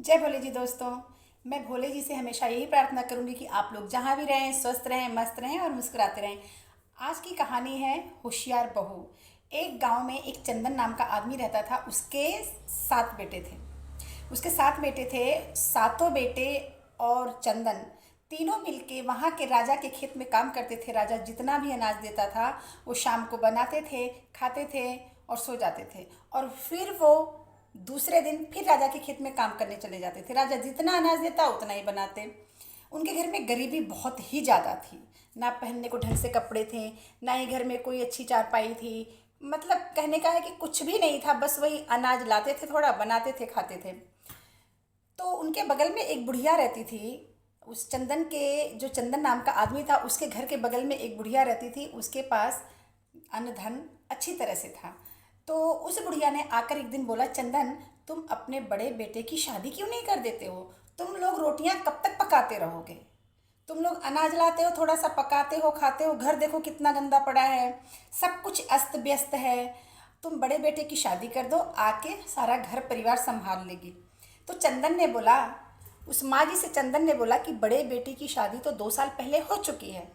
जय भोले जी दोस्तों। मैं भोले जी से हमेशा यही प्रार्थना करूंगी कि आप लोग जहाँ भी रहें स्वस्थ रहें, मस्त रहें और मुस्कुराते रहें। आज की कहानी है होशियार बहू। एक गांव में एक चंदन नाम का आदमी रहता था। उसके 7 बेटे थे। उसके 7 बेटे थे। सातों बेटे और चंदन तीनों मिलके वहाँ के राजा के खेत में काम करते थे। राजा जितना भी अनाज देता था वो शाम को बनाते थे, खाते थे और सो जाते थे। और फिर वो दूसरे दिन फिर राजा के खेत में काम करने चले जाते थे। राजा जितना अनाज देता उतना ही बनाते। उनके घर में गरीबी बहुत ही ज़्यादा थी। ना पहनने को ढंग से कपड़े थे, ना ही घर में कोई अच्छी चारपाई थी। मतलब कहने का है कि कुछ भी नहीं था, बस वही अनाज लाते थे, थोड़ा बनाते थे, खाते थे। तो उनके बगल में एक बुढ़िया रहती थी। उस चंदन के जो चंदन नाम का आदमी था उसके घर के बगल में एक बुढ़िया रहती थी। उसके पास अन्न धन अच्छी तरह से था। तो उस बुढ़िया ने आकर एक दिन बोला, चंदन तुम अपने बड़े बेटे की शादी क्यों नहीं कर देते हो? तुम लोग रोटियां कब तक पकाते रहोगे? तुम लोग अनाज लाते हो, थोड़ा सा पकाते हो, खाते हो, घर देखो कितना गंदा पड़ा है, सब कुछ अस्त व्यस्त है। तुम बड़े बेटे की शादी कर दो, आके सारा घर परिवार संभाल लेगी। तो चंदन ने बोला, उस माँ जी से चंदन ने बोला कि बड़े बेटे की शादी तो 2 साल पहले हो चुकी है।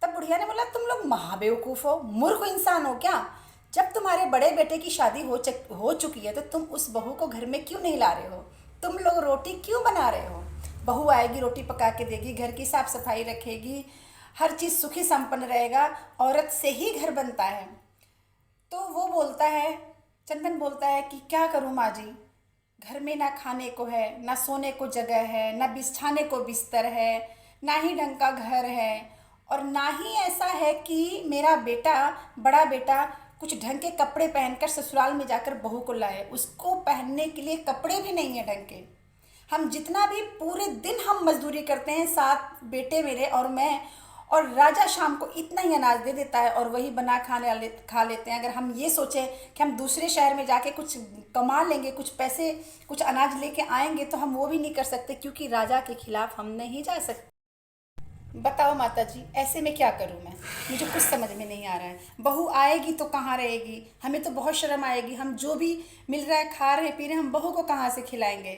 तब बुढ़िया ने बोला, तुम लोग महाबेवकूफ़ हो, मूर्ख इंसान हो क्या? जब तुम्हारे बड़े बेटे की शादी हो चुकी है तो तुम उस बहू को घर में क्यों नहीं ला रहे हो? तुम लोग रोटी क्यों बना रहे हो? बहू आएगी, रोटी पका के देगी, घर की साफ सफाई रखेगी, हर चीज़ सुखी संपन्न रहेगा। औरत से ही घर बनता है। तो वो बोलता है, चंदन बोलता है कि क्या करूँ माँ जी, घर में ना खाने को है, ना सोने को जगह है, ना बिछाने को बिस्तर है, ना ही ढंग का घर है, और ना ही ऐसा है कि मेरा बेटा, बड़ा बेटा, कुछ ढंग के कपड़े पहनकर ससुराल में जाकर बहू को लाए। उसको पहनने के लिए कपड़े भी नहीं है ढंग के। हम जितना भी पूरे दिन हम मजदूरी करते हैं, 7 बेटे मेरे और मैं, और राजा शाम को इतना ही अनाज दे देता है और वही बना खा लेते हैं। अगर हम ये सोचें कि हम दूसरे शहर में जाके कुछ कमा लेंगे, कुछ पैसे, कुछ अनाज लेके आएंगे, तो हम वो भी नहीं कर सकते, क्योंकि राजा के खिलाफ हम नहीं जा सकते। बताओ माता जी, ऐसे में क्या करूं मैं? मुझे कुछ समझ में नहीं आ रहा है। बहू आएगी तो कहाँ रहेगी? हमें तो बहुत शर्म आएगी। हम जो भी मिल रहा है खा रहे पी रहे, हम बहू को कहाँ से खिलाएंगे?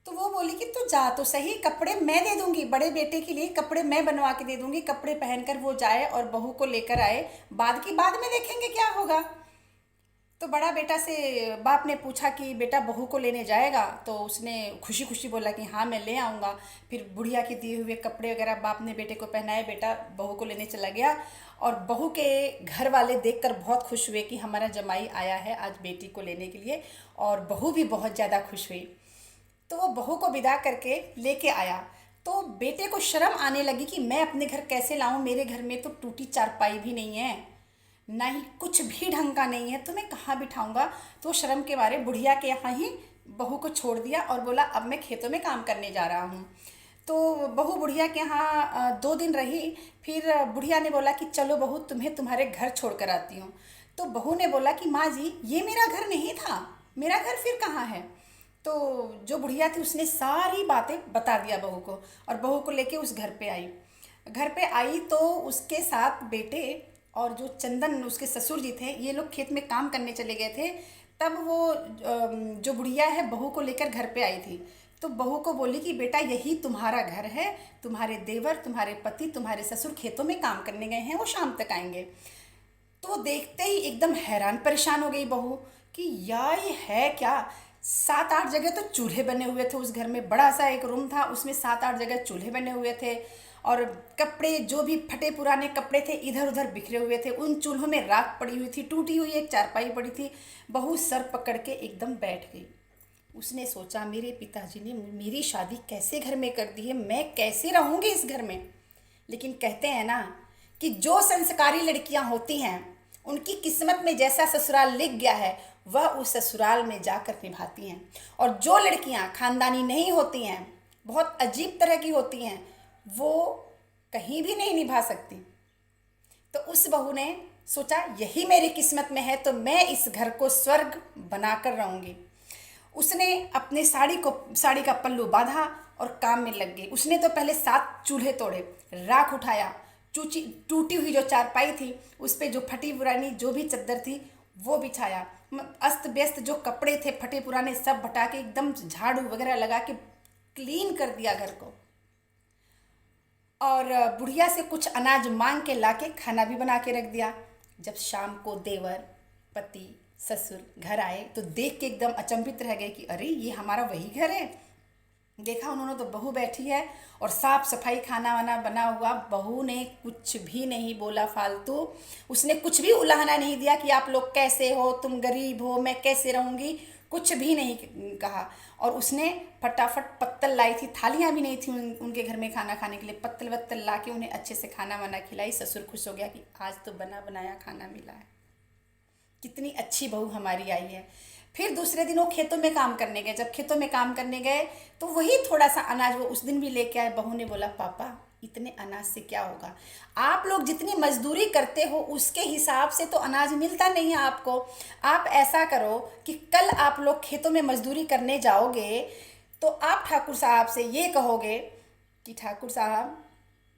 तो वो बोली कि तू जा तो सही, कपड़े मैं दे दूंगी, बड़े बेटे के लिए कपड़े मैं बनवा के दे दूंगी। कपड़े पहनकर वो जाए और बहू को लेकर आए, बाद की बाद में देखेंगे क्या होगा। तो बड़ा बेटा से बाप ने पूछा कि बेटा बहू को लेने जाएगा? तो उसने खुशी खुशी बोला कि हाँ मैं ले आऊँगा। फिर बुढ़िया के दिए हुए कपड़े वगैरह बाप ने बेटे को पहनाए, बेटा बहू को लेने चला गया। और बहू के घर वाले देखकर बहुत खुश हुए कि हमारा जमाई आया है आज बेटी को लेने के लिए, और बहू भी बहुत ज़्यादा खुश हुई। तो वो बहू को विदा करके लेके आया। तो बेटे को शर्म आने लगी कि मैं अपने घर कैसे लाऊं, मेरे घर में तो टूटी चारपाई भी नहीं है, ना ही कुछ भी ढंग का नहीं है, तो मैं कहाँ बिठाऊंगा। तो शर्म के मारे बुढ़िया के यहाँ ही बहू को छोड़ दिया और बोला अब मैं खेतों में काम करने जा रहा हूँ। तो बहू बुढ़िया के यहाँ 2 दिन रही। फिर बुढ़िया ने बोला कि चलो बहू, तुम्हें तुम्हारे घर छोड़ कर आती हूँ। तो बहू ने बोला कि माँ जी ये मेरा घर नहीं था, मेरा घर फिर कहाँ है? तो जो बुढ़िया थी उसने सारी बातें बता दिया बहू को, और बहू को लेके उस घर पे आई। घर पे आई तो उसके 7 बेटे और जो चंदन उसके ससुर जी थे, ये लोग खेत में काम करने चले गए थे। तब वो जो बुढ़िया है बहू को लेकर घर पे आई थी। तो बहू को बोली कि बेटा यही तुम्हारा घर है, तुम्हारे देवर, तुम्हारे पति, तुम्हारे ससुर खेतों में काम करने गए हैं, वो शाम तक आएंगे। तो देखते ही एकदम हैरान परेशान हो गई बहू कि यार ये है क्या। 7-8 जगह तो चूल्हे बने हुए थे उस घर में, बड़ा सा एक रूम था, उसमें 7-8 जगह चूल्हे बने हुए थे। और कपड़े जो भी फटे पुराने कपड़े थे इधर उधर बिखरे हुए थे। उन चूल्हों में राख पड़ी हुई थी, टूटी हुई एक चारपाई पड़ी थी। बहू सर पकड़ के एकदम बैठ गई। उसने सोचा मेरे पिताजी ने मेरी शादी कैसे घर में कर दी है, मैं कैसे रहूँगी इस घर में। लेकिन कहते हैं ना कि जो संस्कारी लड़कियां होती हैं उनकी किस्मत में जैसा ससुराल लिख गया है वह उस ससुराल में जाकर निभाती हैं। और जो लड़कियां खानदानी नहीं होती हैं, बहुत अजीब तरह की होती हैं, वो कहीं भी नहीं निभा सकती। तो उस बहू ने सोचा यही मेरी किस्मत में है तो मैं इस घर को स्वर्ग बनाकर रहूँगी। उसने अपने साड़ी का पल्लू बांधा और काम में लग गई। उसने तो पहले 7 चूल्हे तोड़े, राख उठाया, टूटी हुई जो चारपाई थी उस पर जो फटी पुरानी जो भी चद्दर थी वो बिछाया। अस्त व्यस्त जो कपड़े थे फटे पुराने सब हटा के एकदम झाड़ू वगैरह लगा के क्लीन कर दिया घर को। और बुढ़िया से कुछ अनाज मांग के लाके खाना भी बना के रख दिया। जब शाम को देवर, पति, ससुर घर आए तो देख के एकदम अचंभित रह गए कि अरे ये हमारा वही घर है। देखा उन्होंने तो बहू बैठी है और साफ सफाई खाना वाना बना हुआ। बहू ने कुछ भी नहीं बोला फालतू, उसने कुछ भी उलाहना नहीं दिया कि आप लोग कैसे हो, तुम गरीब हो, मैं कैसे रहूँगी, कुछ भी नहीं कहा। और उसने फटाफट पत्तल लाई थी, थालियाँ भी नहीं थी उनके घर में खाना खाने के लिए, पत्तल वत्तल ला के उन्हें अच्छे से खाना वाना खिलाई। ससुर खुश हो गया कि आज तो बना बनाया खाना मिला है, कितनी अच्छी बहू हमारी आई है। फिर दूसरे दिन वो खेतों में काम करने गए। जब खेतों में काम करने गए तो वही थोड़ा सा अनाज वो उस दिन भी लेके आए। बहू ने बोला पापा इतने अनाज से क्या होगा, आप लोग जितनी मजदूरी करते हो उसके हिसाब से तो अनाज मिलता नहीं है आपको। आप ऐसा करो कि कल आप लोग खेतों में मजदूरी करने जाओगे तो आप ठाकुर साहब से ये कहोगे कि ठाकुर साहब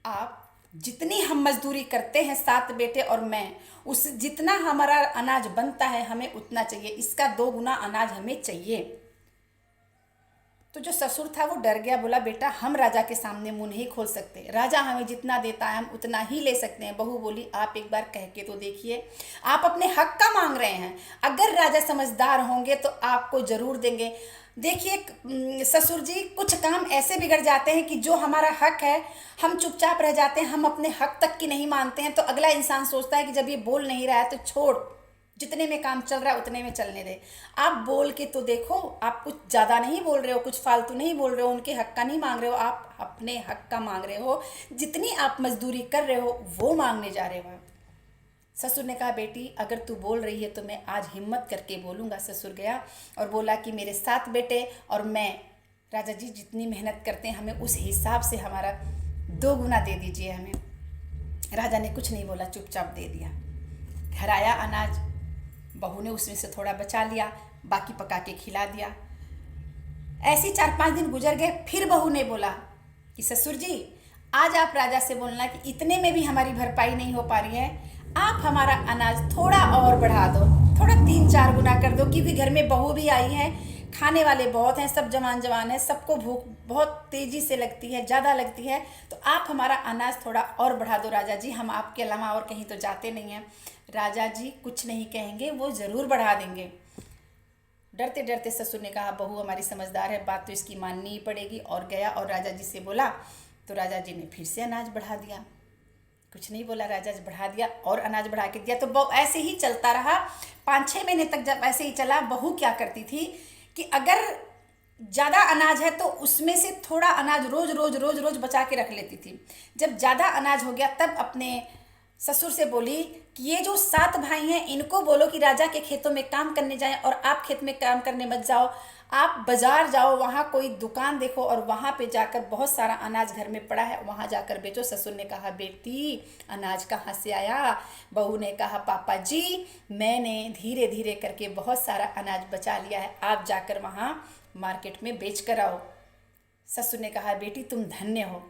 आप जितनी हम मजदूरी करते हैं 7 बेटे और मैं, उस जितना हमारा अनाज बनता है हमें उतना चाहिए, इसका 2 गुना अनाज हमें चाहिए। तो जो ससुर था वो डर गया, बोला बेटा हम राजा के सामने मुंह नहीं खोल सकते, राजा हमें जितना देता है हम उतना ही ले सकते हैं। बहू बोली आप एक बार कह के तो देखिए, आप अपने हक का मांग रहे हैं, अगर राजा समझदार होंगे तो आपको जरूर देंगे। देखिए ससुर जी, कुछ काम ऐसे बिगड़ जाते हैं कि जो हमारा हक है हम चुपचाप रह जाते हैं, हम अपने हक तक की नहीं मानते हैं। तो अगला इंसान सोचता है कि जब ये बोल नहीं रहा है तो छोड़, जितने में काम चल रहा है उतने में चलने दे। आप बोल के तो देखो, आप कुछ ज़्यादा नहीं बोल रहे हो, कुछ फालतू नहीं बोल रहे हो, उनके हक का नहीं मांग रहे हो, आप अपने हक का मांग रहे हो, जितनी आप मजदूरी कर रहे हो वो मांगने जा रहे हो। ससुर ने कहा बेटी अगर तू बोल रही है तो मैं आज हिम्मत करके बोलूँगा। ससुर गया और बोला कि मेरे 7 बेटे और मैं, राजा जी जितनी मेहनत करते हैं हमें उस हिसाब से हमारा 2 गुना दे दीजिए हमें। राजा ने कुछ नहीं बोला, चुपचाप दे दिया। घर आया अनाज, बहू ने उसमें से थोड़ा बचा लिया, बाकी पका के खिला दिया। ऐसे 4-5 दिन गुजर गए। फिर बहू ने बोला कि ससुर जी आज आप राजा से बोलना कि इतने में भी हमारी भरपाई नहीं हो पा रही है, आप हमारा अनाज थोड़ा और बढ़ा दो, थोड़ा 3-4 गुना कर दो, क्योंकि घर में बहू भी आई है, खाने वाले बहुत हैं, सब जवान जवान हैं, सबको भूख बहुत तेज़ी से लगती है, ज़्यादा लगती है, तो आप हमारा अनाज थोड़ा और बढ़ा दो राजा जी, हम आपके अलावा और कहीं तो जाते नहीं हैं। राजा जी कुछ नहीं कहेंगे, वो ज़रूर बढ़ा देंगे। डरते डरते ससुर ने कहा बहू हमारी समझदार है, बात तो इसकी माननी ही पड़ेगी। और गया और राजा जी से बोला, तो राजा जी ने फिर से अनाज बढ़ा दिया। कुछ नहीं बोला, राजा जी बढ़ा दिया और अनाज बढ़ा के दिया। तो ऐसे ही चलता रहा 5-6 महीने तक। जब ऐसे ही चला, बहू क्या करती थी कि अगर ज़्यादा अनाज है तो उसमें से थोड़ा अनाज रोज रोज रोज रोज बचा के रख लेती थी। जब ज़्यादा अनाज हो गया तब अपने ससुर से बोली कि ये जो 7 भाई हैं इनको बोलो कि राजा के खेतों में काम करने जाएं और आप खेत में काम करने मत जाओ, आप बाजार जाओ, वहाँ कोई दुकान देखो और वहाँ पे जाकर बहुत सारा अनाज घर में पड़ा है वहाँ जाकर बेचो। ससुर ने कहा बेटी अनाज कहाँ से आया? बहू ने कहा पापा जी मैंने धीरे धीरे करके बहुत सारा अनाज बचा लिया है, आप जाकर वहाँ मार्केट में बेच कर आओ। ससुर ने कहा बेटी तुम धन्य हो,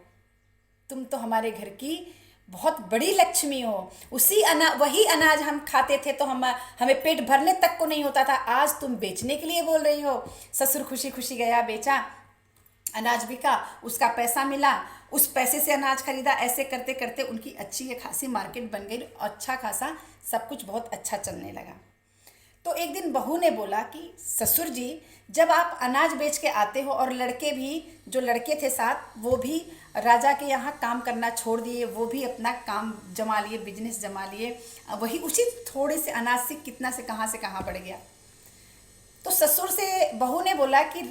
तुम तो हमारे घर की बहुत बड़ी लक्ष्मी हो। वही अनाज हम खाते थे तो हमें पेट भरने तक को नहीं होता था, आज तुम बेचने के लिए बोल रही हो। ससुर खुशी खुशी गया, बेचा, अनाज बिका, उसका पैसा मिला, उस पैसे से अनाज खरीदा। ऐसे करते करते उनकी अच्छी खासी मार्केट बन गई, अच्छा खासा सब कुछ बहुत अच्छा चलने लगा। तो एक दिन बहू ने बोला कि ससुर जी जब आप अनाज बेच के आते हो और लड़के भी, जो लड़के थे साथ वो भी राजा के यहाँ काम करना छोड़ दिए, वो भी अपना काम जमा लिए, बिजनेस जमा लिए, वही उसी थोड़े से अनाज से कितना से कहाँ बढ़ गया। तो ससुर से बहू ने बोला कि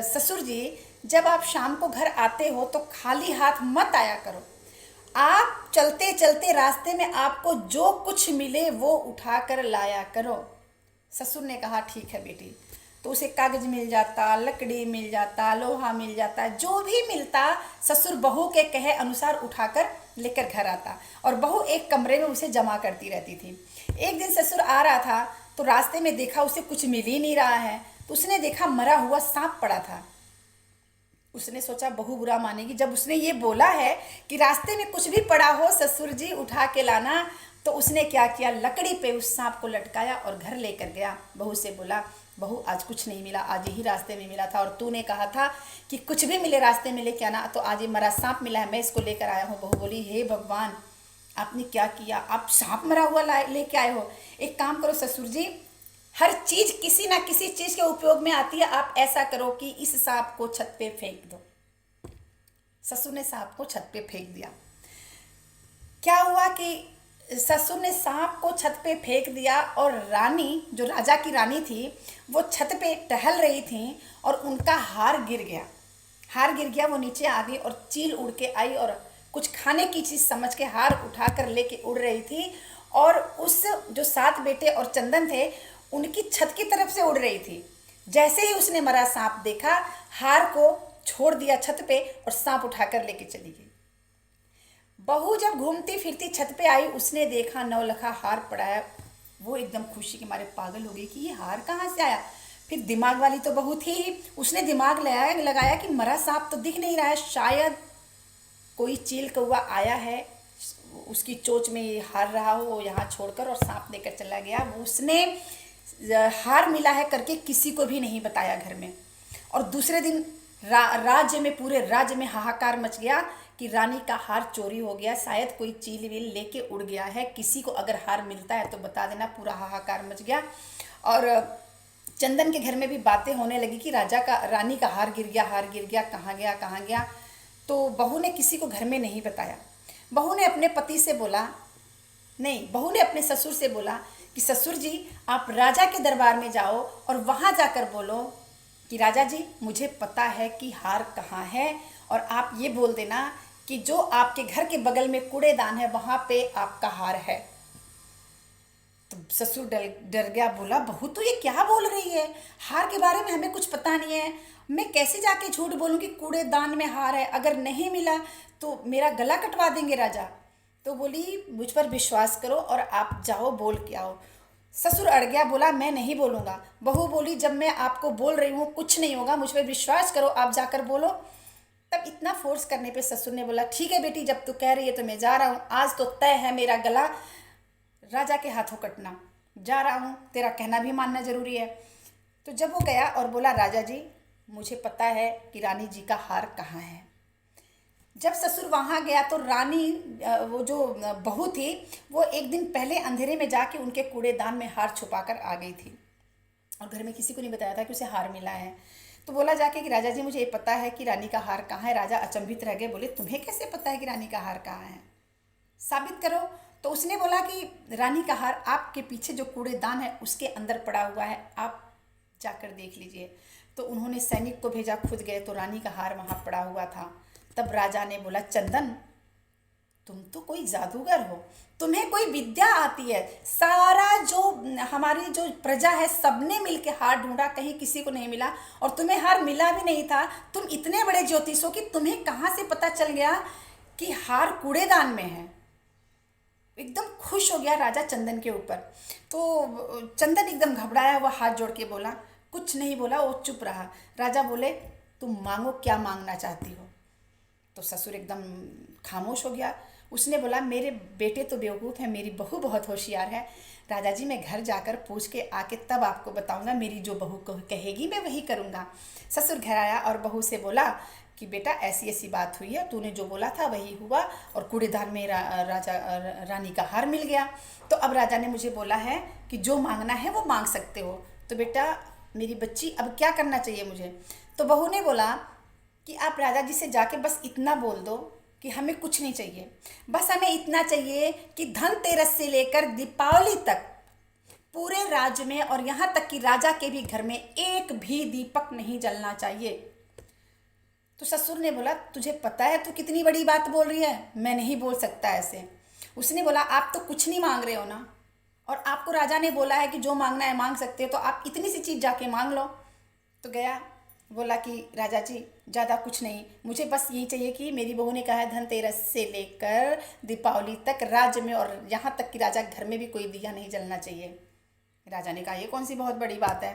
ससुर जी जब आप शाम को घर आते हो तो खाली हाथ मत आया करो, आप चलते चलते रास्ते में आपको जो कुछ मिले वो उठा कर लाया करो। ससुर ने कहा ठीक है बेटी। तो उसे कागज मिल जाता, लकड़ी मिल जाता, लोहा मिल जाता, जो भी मिलता ससुर बहू के कहे अनुसार उठाकर लेकर घर आता और बहू एक कमरे में उसे जमा करती रहती थी। एक दिन ससुर आ रहा था तो रास्ते में देखा उसे कुछ मिल ही नहीं रहा है, तो उसने देखा मरा हुआ सांप पड़ा था। उसने सोचा बहू बुरा मानेगी, जब उसने ये बोला है कि रास्ते में कुछ भी पड़ा हो ससुर जी उठा के लाना, तो उसने क्या किया, लकड़ी पे उस सांप को लटकाया और घर लेकर गया। बहू से बोला, बहू आज कुछ नहीं मिला, आज यही रास्ते में मिला था और तूने कहा था कि कुछ भी मिले रास्ते में लेके आना, तो आज ये मरा सांप मिला है, मैं इसको लेकर आया हूँ। बहू बोली, हे भगवान, आपने क्या किया, आप सांप मरा हुआ लेके आए हो। एक काम करो ससुर जी, हर चीज़ किसी ना किसी चीज़ के उपयोग में आती है, आप ऐसा करो कि इस सांप को छत पे फेंक दो। ससुर ने सांप को छत पे फेंक दिया। क्या हुआ कि ससुर ने सांप को छत पे फेंक दिया और रानी, जो राजा की रानी थी, वो छत पे टहल रही थी और उनका हार गिर गया। हार गिर गया, वो नीचे आ गई और चील उड़ के आई और कुछ खाने की चीज़ समझ के हार उठा कर लेके उड़ रही थी और उस जो 7 बेटे और चंदन थे उनकी छत की तरफ से उड़ रही थी। जैसे ही उसने मरा सांप देखा, हार को छोड़ दिया छत पे और सांप उठाकर लेके चली गई। बहू जब घूमती फिरती छत पे आई, उसने देखा 9 लखा हार पड़ा है। वो एकदम खुशी के मारे पागल हो गई कि ये हार कहाँ से आया। फिर दिमाग वाली तो बहू थी ही, उसने दिमाग लगाया कि मरा सांप तो दिख नहीं रहा है, शायद कोई चील कौवा आया है, उसकी चोंच में ये हार रहा हो, यहाँ छोड़कर और सांप लेकर चला गया। वो उसने हार मिला है करके किसी को भी नहीं बताया घर में। और दूसरे दिन राज्य में, पूरे राज्य में हाहाकार मच गया कि रानी का हार चोरी हो गया, शायद कोई चील वील लेके उड़ गया है, किसी को अगर हार मिलता है तो बता देना। पूरा हाहाकार मच गया और चंदन के घर में भी बातें होने लगी कि रानी का हार गिर गया, कहाँ गया कहाँ गया। तो बहू ने किसी को घर में नहीं बताया। बहू ने अपने पति से बोला, नहीं, बहू ने अपने ससुर से बोला कि ससुर जी, आप राजा के दरबार में जाओ और वहाँ जाकर बोलो कि राजा जी, मुझे पता है कि हार कहाँ है और आप ये बोल देना कि जो आपके घर के बगल में कूड़ेदान है वहाँ पे आपका हार है। तो ससुर डर गया, बोला, बहू तो ये क्या बोल रही है, हार के बारे में हमें कुछ पता नहीं है, मैं कैसे जाके झूठ बोलूँ कि कूड़ेदान में हार है, अगर नहीं मिला तो मेरा गला कटवा देंगे राजा। तो बोली, मुझ पर विश्वास करो और आप जाओ बोल के आओ। ससुर अड़ गया, बोला, मैं नहीं बोलूँगा। बहू बोली, जब मैं आपको बोल रही हूँ कुछ नहीं होगा, मुझ पर विश्वास करो, आप जाकर बोलो। तब इतना फोर्स करने पे ससुर ने बोला, ठीक है बेटी, जब तू कह रही है तो मैं जा रहा हूँ, आज तो तय है मेरा गला राजा के हाथों कटना, जा रहा हूँ, तेरा कहना भी मानना जरूरी है। तो जब वो गया और बोला, राजा जी, मुझे पता है कि रानी जी का हार कहाँ है। जब ससुर वहाँ गया तो रानी, वो जो बहू थी, वो एक दिन पहले अंधेरे में जाके उनके कूड़ेदान में हार छुपा कर आ गई थी और घर में किसी को नहीं बताया था कि उसे हार मिला है। तो बोला जाके कि राजा जी, मुझे ये पता है कि रानी का हार कहाँ है। राजा अचंभित रह गए, बोले, तुम्हें कैसे पता है कि रानी का हार कहाँ है, साबित करो। तो उसने बोला कि रानी का हार आपके पीछे जो कूड़ेदान है उसके अंदर पड़ा हुआ है, आप जाकर देख लीजिए। तो उन्होंने सैनिक को भेजा, खुद गए तो रानी का हार वहाँ पड़ा हुआ था। तब राजा ने बोला, चंदन, तुम तो कोई जादूगर हो, तुम्हें कोई विद्या आती है, सारा जो हमारी जो प्रजा है सबने मिलके हार ढूंढा, कहीं किसी को नहीं मिला और तुम्हें हार मिला भी नहीं था। तुम इतने बड़े ज्योतिष हो कि तुम्हें कहाँ से पता चल गया कि हार कूड़ेदान में है। एकदम खुश हो गया राजा चंदन के ऊपर। तो चंदन एकदम घबराया हुआ हाथ जोड़ के बोला, कुछ नहीं बोला, वो चुप रहा। राजा बोले, तुम मांगो, क्या मांगना चाहती हो। तो ससुर एकदम खामोश हो गया। उसने बोला, मेरे बेटे तो बेवकूफ़ हैं, मेरी बहू बहुत होशियार है। राजा जी, मैं घर जाकर पूछ के आके तब आपको बताऊंगा, मेरी जो बहू कहेगी मैं वही करूंगा। ससुर घर आया और बहू से बोला कि बेटा, ऐसी ऐसी बात हुई है, तूने जो बोला था वही हुआ और कूड़ेदान में रानी का हार मिल गया। तो अब राजा ने मुझे बोला है कि जो मांगना है वो मांग सकते हो। तो बेटा मेरी बच्ची, अब क्या करना चाहिए मुझे। तो बहू ने बोला कि आप राजा जी से जाके बस इतना बोल दो कि हमें कुछ नहीं चाहिए, बस हमें इतना चाहिए कि धनतेरस से लेकर दीपावली तक पूरे राज्य में और यहाँ तक कि राजा के भी घर में एक भी दीपक नहीं जलना चाहिए। तो ससुर ने बोला, तुझे पता है तू कितनी बड़ी बात बोल रही है, मैं नहीं बोल सकता ऐसे। उसने बोला, आप तो कुछ नहीं मांग रहे हो ना, और आपको राजा ने बोला है कि जो मांगना है मांग सकते हो, तो आप इतनी सी चीज़ जाके मांग लो। तो गया, बोला कि राजा जी, ज़्यादा कुछ नहीं, मुझे बस यही चाहिए कि मेरी बहू ने कहा है धनतेरस से लेकर दीपावली तक राज्य में और यहाँ तक कि राजा घर में भी कोई दिया नहीं जलना चाहिए। राजा ने कहा, ये कौन सी बहुत बड़ी बात है।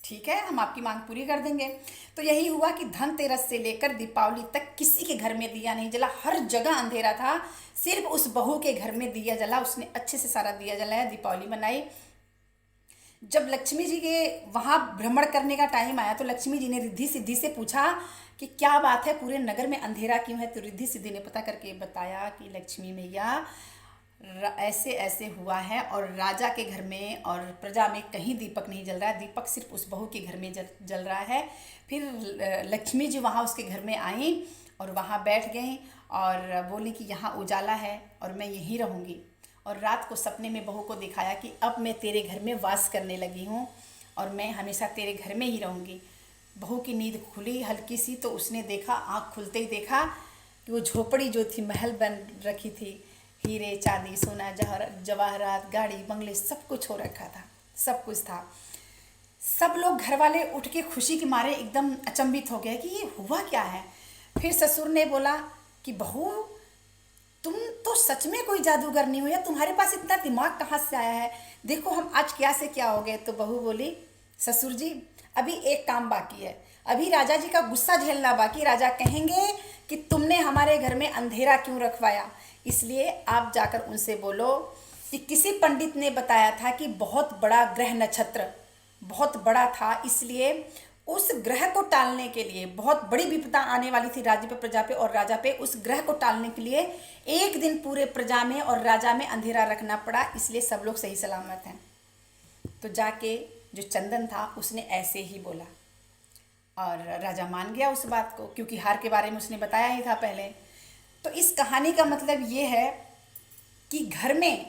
ठीक है, हम आपकी मांग पूरी कर देंगे। तो यही हुआ कि धनतेरस से लेकर दीपावली तक किसी के घर में दिया नहीं जला, हर जगह अंधेरा था। सिर्फ उस बहू के घर में दिया जला, उसने अच्छे से सारा दिया जलाया, दीपावली मनाई। जब लक्ष्मी जी के वहाँ भ्रमण करने का टाइम आया तो लक्ष्मी जी ने रिद्धि सिद्धि से पूछा कि क्या बात है, पूरे नगर में अंधेरा क्यों है। तो रिद्धि सिद्धि ने पता करके बताया कि लक्ष्मी मैया ऐसे ऐसे हुआ है और राजा के घर में और प्रजा में कहीं दीपक नहीं जल रहा है, दीपक सिर्फ उस बहू के घर में जल रहा है। फिर लक्ष्मी जी वहाँ उसके घर में आई और वहाँ बैठ गई और बोली कि यहाँ उजाला है और मैं यहीं रहूँगी। और रात को सपने में बहू को दिखाया कि अब मैं तेरे घर में वास करने लगी हूँ और मैं हमेशा तेरे घर में ही रहूँगी। बहू की नींद खुली हल्की सी तो उसने देखा, आँख खुलते ही देखा कि वो झोपड़ी जो थी महल बन रखी थी, हीरे चांदी सोना जवाहरात गाड़ी बंगले सब कुछ हो रखा था, सब कुछ था। सब लोग घर वाले उठ के खुशी के मारे एकदम अचंभित हो गए कि ये हुआ क्या है। फिर ससुर ने बोला कि बहू तुम तो सच में कोई जादूगर नहीं हो, या तुम्हारे पास इतना दिमाग कहाँ से आया है, देखो हम आज क्या से क्या हो गए। तो बहू बोली ससुर जी अभी एक काम बाकी है, अभी राजा जी का गुस्सा झेलना बाकी। राजा कहेंगे कि तुमने हमारे घर में अंधेरा क्यों रखवाया, इसलिए आप जाकर उनसे बोलो कि किसी पंडित ने बताया था कि बहुत बड़ा ग्रह नक्षत्र बहुत बड़ा था, इसलिए उस ग्रह को टालने के लिए बहुत बड़ी विपदा आने वाली थी राज्य पे प्रजा पे और राजा पे। उस ग्रह को टालने के लिए एक दिन पूरे प्रजा में और राजा में अंधेरा रखना पड़ा, इसलिए सब लोग सही सलामत हैं। तो जाके जो चंदन था उसने ऐसे ही बोला और राजा मान गया उस बात को, क्योंकि हार के बारे में उसने बताया ही था पहले। तो इस कहानी का मतलब ये है कि घर में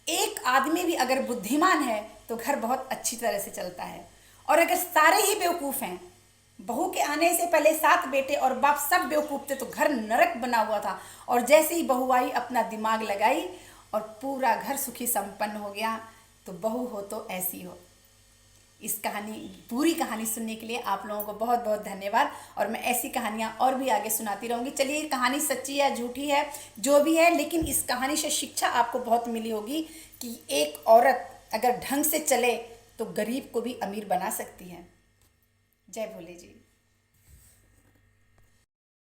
एक आदमी भी अगर बुद्धिमान है तो घर बहुत अच्छी तरह से चलता है, और अगर सारे ही बेवकूफ़ हैं, बहू के आने से पहले 7 बेटे और बाप सब बेवकूफ़ थे तो घर नरक बना हुआ था। और जैसे ही बहू आई अपना दिमाग लगाई और पूरा घर सुखी संपन्न हो गया। तो बहू हो तो ऐसी हो। इस पूरी कहानी सुनने के लिए आप लोगों को बहुत बहुत धन्यवाद, और मैं ऐसी कहानियाँ और भी आगे सुनाती रहूँगी। चलिए कहानी सच्ची या झूठी है जो भी है, लेकिन इस कहानी से शिक्षा आपको बहुत मिली होगी कि एक औरत अगर ढंग से चले तो गरीब को भी अमीर बना सकती है। जय भोले जी।